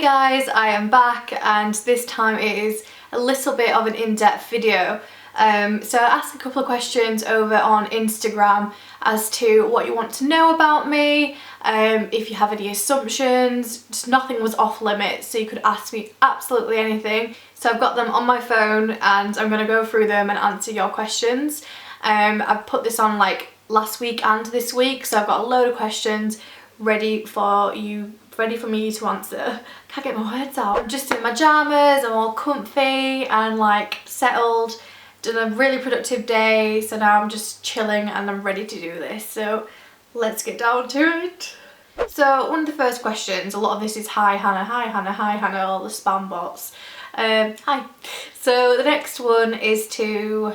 Hey guys, I am back and this time it is a little bit of an in-depth video. So I asked a couple of questions over on Instagram as to what you want to know about me, if you have any assumptions. Just nothing was off limits, so you could ask me absolutely anything. So I've got them on my phone and I'm going to go through them and answer your questions. I've put this on like last week and this week, so I've got a load of questions ready for me to answer. Can't get my words out. I'm just in my pyjamas, I'm all comfy and like settled. Done a really productive day, so now I'm just chilling and I'm ready to do this. So let's get down to it. So one of the first questions, a lot of this is hi Hannah, hi Hannah, hi Hannah, all the spam bots. Hi. So the next one is to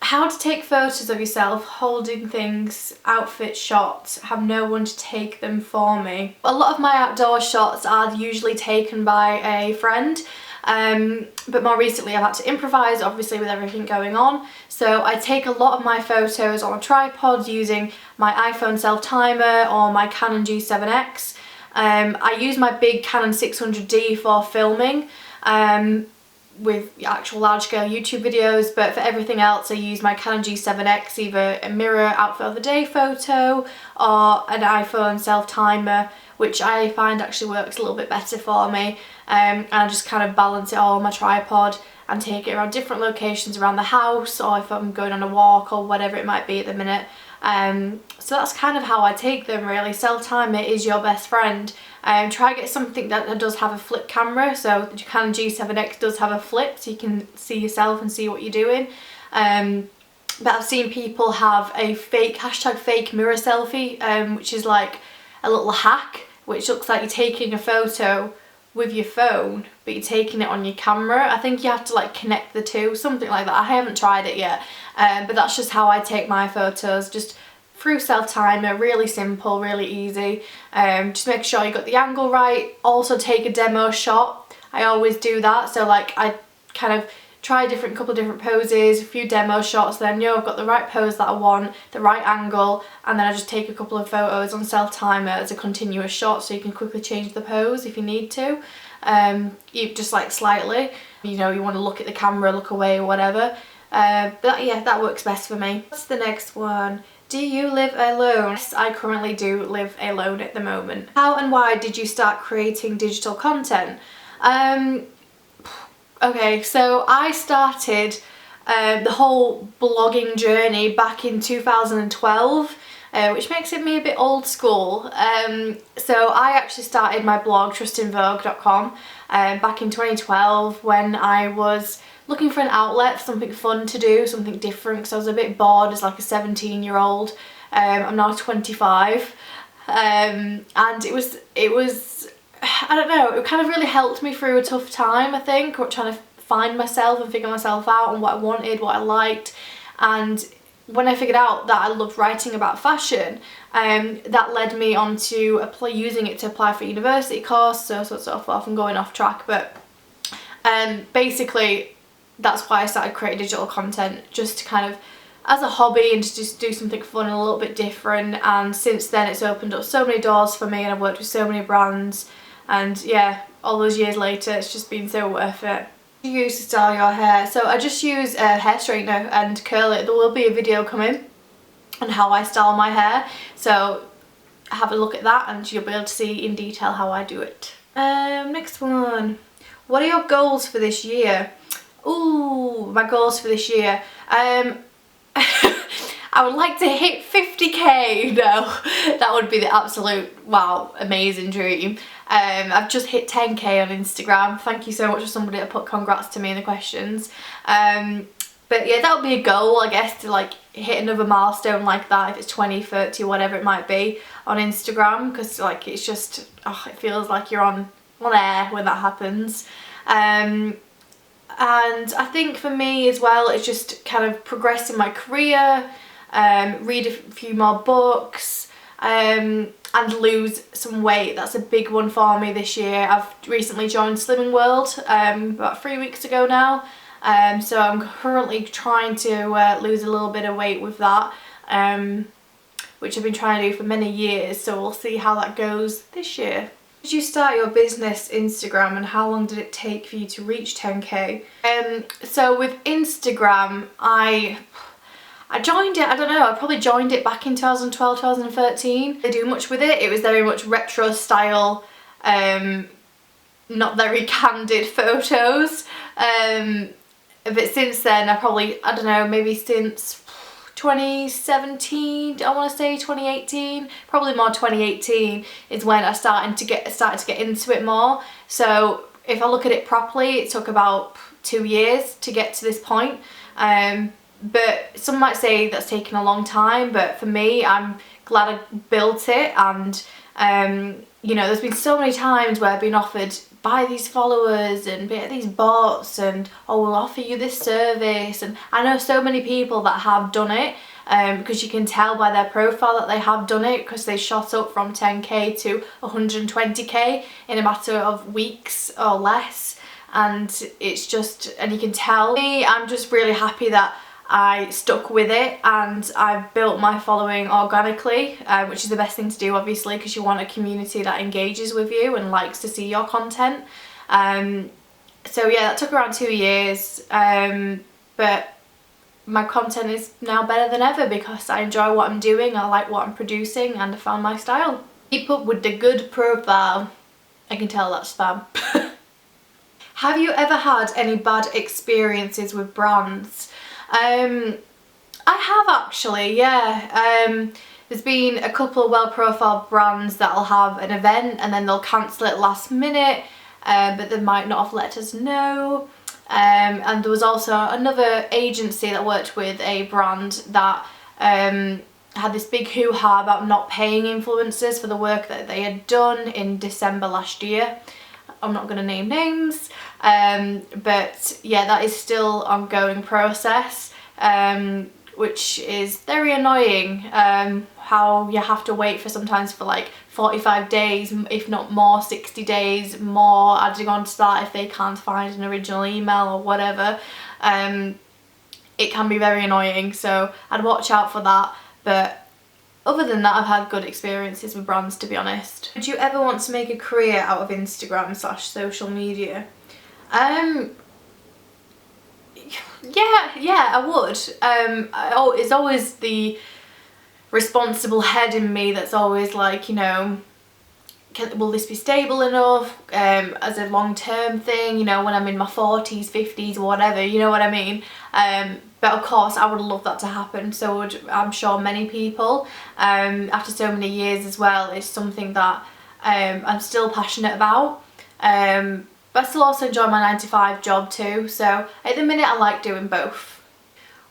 how to take photos of yourself holding things, outfit shots, have no one to take them for me. A lot of my outdoor shots are usually taken by a friend, but more recently I've had to improvise, obviously with everything going on. So I take a lot of my photos on a tripod using my iPhone self-timer or my Canon G7X. I use my big Canon 600D for filming, with actual large-scale YouTube videos, but for everything else I use my Canon G7X, either a mirror outfit of the day photo or an iPhone self-timer, which I find actually works a little bit better for me, and I just kind of balance it all on my tripod and take it around different locations around the house, or if I'm going on a walk or whatever it might be at the minute. So that's kind of how I take them really. Self-timer is your best friend. Try to get something that does have a flip camera, so the Canon G7X does have a flip so you can see yourself and see what you're doing. But I've seen people have a fake mirror selfie, which is like a little hack, which looks like you're taking a photo with your phone but you're taking it on your camera. I think you have to like connect the two, something like that. I haven't tried it yet, but that's just how I take my photos, just through self-timer. Really simple, really easy. Just make sure you got the angle right. Also take a demo shot. I always do that, so like I kind of try a couple of different poses, a few demo shots, then know I've got the right pose that I want, the right angle, and then I just take a couple of photos on self-timer as a continuous shot, so you can quickly change the pose if you need to. You just like slightly, you know, you want to look at the camera, look away or whatever. But yeah, that works best for me. What's the next one? Do you live alone? Yes, I currently do live alone at the moment. How and why did you start creating digital content? Okay, so I started the whole blogging journey back in 2012, which makes me a bit old school. So I actually started my blog, trustinvogue.com, back in 2012 when I was looking for an outlet, something fun to do, something different, because I was a bit bored as like a 17-year-old. I'm now 25, and it was I don't know, it kind of really helped me through a tough time, I think, or trying to find myself and figure myself out and what I wanted, what I liked. And when I figured out that I loved writing about fashion, that led me on to using it to apply for university course, so forth. I'm going off track, but basically that's why I started creating digital content, just to kind of as a hobby and to just do something fun and a little bit different. And since then it's opened up so many doors for me and I've worked with so many brands, and yeah, all those years later it's just been so worth it. You use to style your hair? So I just use a hair straightener and curl it. There will be a video coming on how I style my hair, so have a look at that and you'll be able to see in detail how I do it. Next one. What are your goals for this year? Ooh, my goals for this year. I would like to hit 50k. No, that would be the absolute wow, amazing dream. I've just hit 10k on Instagram. Thank you so much for somebody that put congrats to me in the questions. But yeah, that would be a goal, I guess, to like hit another milestone like that, if it's 20, 30, whatever it might be, on Instagram, because like it's just, oh, it feels like you're on air when that happens. And I think for me as well, it's just kind of progressing my career, read a few more books, and lose some weight. That's a big one for me this year. I've recently joined Slimming World about 3 weeks ago now, so I'm currently trying to lose a little bit of weight with that, which I've been trying to do for many years, so we'll see how that goes this year. Did you start your business Instagram and how long did it take for you to reach 10k? So with Instagram, I joined it, I don't know, I probably joined it back in 2012, 2013. I didn't do much with it. It was very much retro style, not very candid photos. But since then, I don't know, maybe since 2017, I want to say 2018, probably more 2018 is when I started to get into it more. So if I look at it properly, it took about 2 years to get to this point. But some might say that's taken a long time, but for me, I'm glad I built it. And you know, there's been so many times where I've been offered, buy these followers and get these bots, and oh, we'll offer you this service. And I know so many people that have done it, because you can tell by their profile that they have done it, because they shot up from 10k to 120k in a matter of weeks or less. And it's just, and you can tell me, I'm just really happy that I stuck with it and I've built my following organically, which is the best thing to do, obviously, because you want a community that engages with you and likes to see your content. So yeah, that took around 2 years, but my content is now better than ever because I enjoy what I'm doing, I like what I'm producing, and I found my style. Keep up with the good profile. I can tell that's spam. Have you ever had any bad experiences with brands? I have actually, yeah. There's been a couple of well-profiled brands that'll have an event and then they'll cancel it last minute, but they might not have let us know. And there was also another agency that worked with a brand that had this big hoo-ha about not paying influencers for the work that they had done in December last year. I'm not going to name names, but yeah, that is still an ongoing process, which is very annoying, how you have to wait for sometimes for like 45 days, if not more, 60 days more, adding on to that if they can't find an original email or whatever. It can be very annoying, so I'd watch out for that. But other than that, I've had good experiences with brands, to be honest. Would you ever want to make a career out of Instagram/social media? Yeah, I would. It's always the responsible head in me that's always like, you know, will this be stable enough as a long-term thing, you know, when I'm in my 40s, 50s or whatever, you know what I mean? But of course I would love that to happen, so would I'm sure many people. After so many years as well, it's something that I'm still passionate about. But I still also enjoy my 9-to-5 job too, so at the minute I like doing both.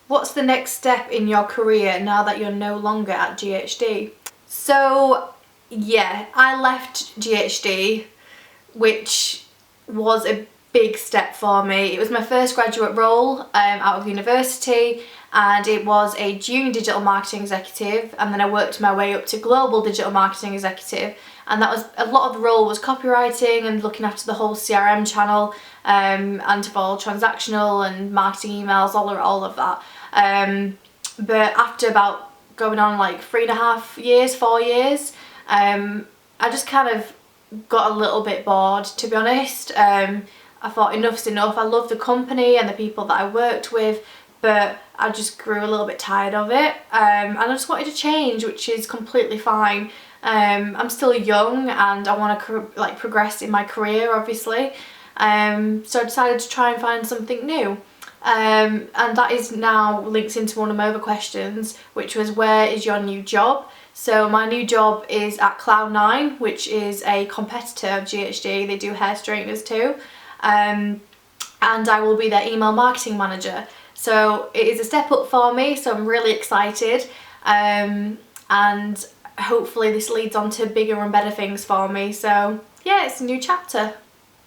What's the next step in your career now that you're no longer at GHD? So yeah, I left GHD, which was a big step for me. It was my first graduate role out of university, and it was a junior digital marketing executive, and then I worked my way up to global digital marketing executive, and that was a lot of the role was copywriting and looking after the whole CRM channel, and for transactional and marketing emails, all of that. But after about going on like 3.5 years, 4 years, I just kind of got a little bit bored, to be honest. I thought enough's enough. I love the company and the people that I worked with, but I just grew a little bit tired of it, and I just wanted to change, which is completely fine. I'm still young and I want to like progress in my career, obviously, so I decided to try and find something new. And that is now linked into one of my other questions, which was, where is your new job? So my new job is at Cloud9, which is a competitor of GHD. They do hair straighteners too, and I will be their email marketing manager. So it is a step up for me, so I'm really excited, and hopefully this leads on to bigger and better things for me. So yeah, it's a new chapter.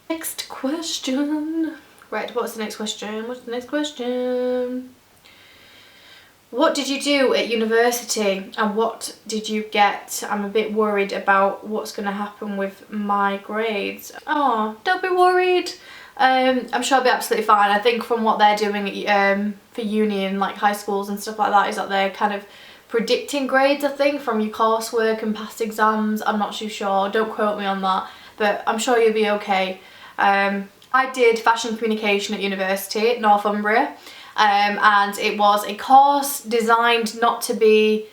Next question. Right, what's the next question? What's the next question? What did you do at university and what did you get? I'm a bit worried about what's going to happen with my grades. Oh, don't be worried. I'm sure I'll be absolutely fine. I think from what they're doing for uni and like high schools and stuff like that, is that they're kind of predicting grades, I think, from your coursework and past exams. I'm not too sure, don't quote me on that. but I'm sure you'll be okay. I did fashion communication at university at Northumbria, and it was a course designed not to be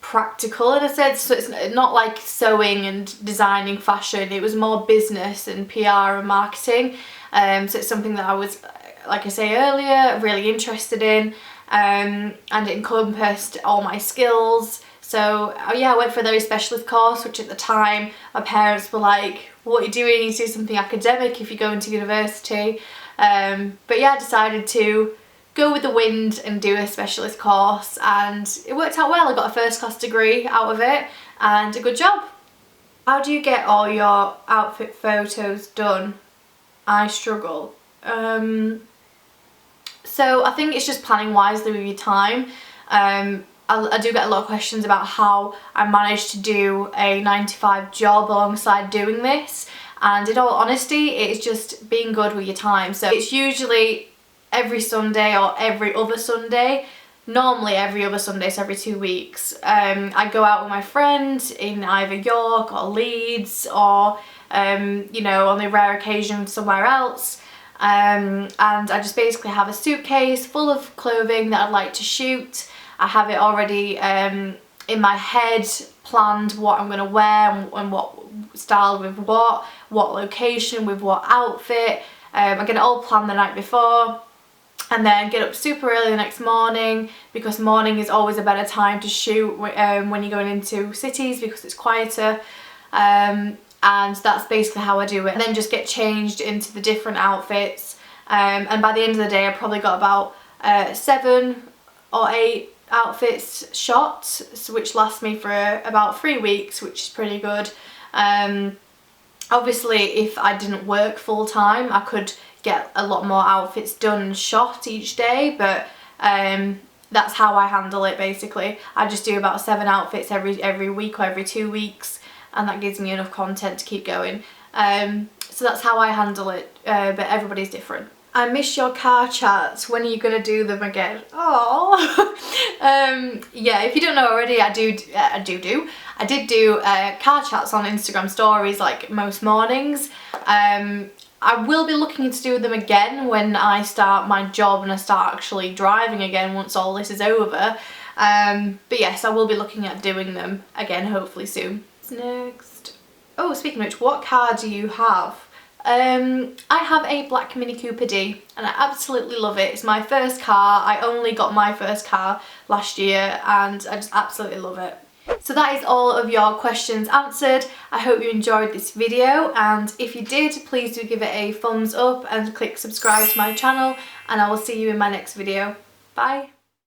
practical in a sense, so it's not like sewing and designing fashion. It was more business and PR and marketing, so it's something that I was, like I say earlier, really interested in, and it encompassed all my skills. So yeah, I went for a very specialist course, which at the time my parents were like, what are you doing? You need to do something academic if you go into university. But yeah, I decided to go with the wind and do a specialist course, and it worked out well. I got a first class degree out of it and a good job. How do you get all your outfit photos done? I struggle. So I think it's just planning wisely with your time. I do get a lot of questions about how I managed to do a 9-to-5 job alongside doing this, and in all honesty, it's just being good with your time. So it's usually every Sunday or every other Sunday, normally every other Sunday, so every 2 weeks. I go out with my friend in either York or Leeds, or you know, on the rare occasion somewhere else, and I just basically have a suitcase full of clothing that I'd like to shoot. I have it already in my head, planned what I'm going to wear and what style with what location with what outfit. I get it all planned the night before, and then get up super early the next morning, because morning is always a better time to shoot when you're going into cities, because it's quieter, and that's basically how I do it. And then just get changed into the different outfits, and by the end of the day I probably got about 7 or 8 outfits shot, which lasts me for about 3 weeks, which is pretty good. Obviously if I didn't work full time I could get a lot more outfits done and shot each day, but that's how I handle it basically. I just do about 7 outfits every week or every 2 weeks, and that gives me enough content to keep going. So that's how I handle it, but everybody's different. I miss your car chats. When are you gonna do them again? Oh, yeah. If you don't know already, I did do car chats on Instagram stories like most mornings. I will be looking to do them again when I start my job and I start actually driving again once all this is over. But yes, I will be looking at doing them again hopefully soon. What's next? Oh, speaking of which, what car do you have? I have a black Mini Cooper D and I absolutely love it. It's my first car. I only got my first car last year and I just absolutely love it. So that is all of your questions answered. I hope you enjoyed this video, and if you did, please do give it a thumbs up and click subscribe to my channel, and I will see you in my next video. Bye!